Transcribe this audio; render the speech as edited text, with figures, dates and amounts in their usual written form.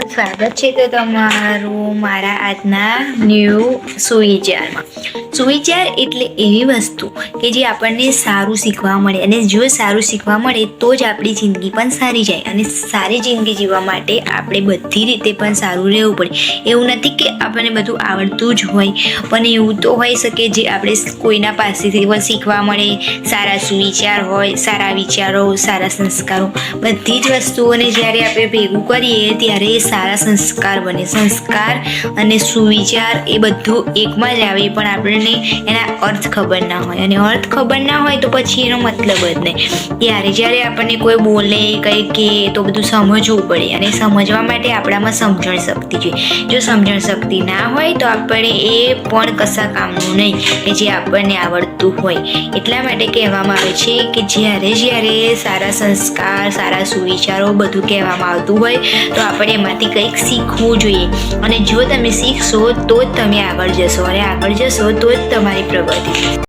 સ્વાગત છે તો તમારું મારા આજના ન્યૂ સુવિચારમાં. સુવિચાર એટલે એવી વસ્તુ કે જે આપણને સારું શીખવા મળે, અને જો સારું શીખવા મળે તો જ આપણી જિંદગી પણ સારી જાય. અને સારી જિંદગી જીવવા માટે આપણે બધી રીતે પણ સારું રહેવું પડે. એવું નથી કે આપણને બધું આવડતું જ હોય, પણ એવું તો હોઈ શકે જે આપણે કોઈના પાસેથી પણ શીખવા મળે. સારા સુવિચાર હોય, સારા વિચારો, સારા સંસ્કારો, બધી જ વસ્તુઓને જ્યારે આપણે ભેગું કરીએ ત્યારે એ સારા સંસ્કાર બને. સંસ્કાર અને સુવિચાર એ બધું એકમાં જ આવે, પણ આપણને એના અર્થ ખબર ના હોય, અને અર્થ ખબર ના હોય તો પછી એનો મતલબ જ નહીં. જ્યારે આપણને કોઈ બોલે કંઈ કહે તો બધું સમજવું પડે, અને સમજવા માટે આપણામાં સમજણ શક્તિ જોઈએ. જો સમજણ શક્તિ ના હોય તો આપણે એ પણ કશા કામનું નહીં કે જે આપણને આવડતું હોય. એટલા માટે કહેવામાં આવે છે કે જ્યારે સારા સંસ્કાર, સારા સુવિચારો બધું કહેવામાં આવતું હોય તો આપણે એમાંથી કંઈક શીખવું જોઈએ. અને જો તમે શીખશો તો જ તમે આગળ જશો, અને આગળ જશો તો જ તમારી પ્રગતિ.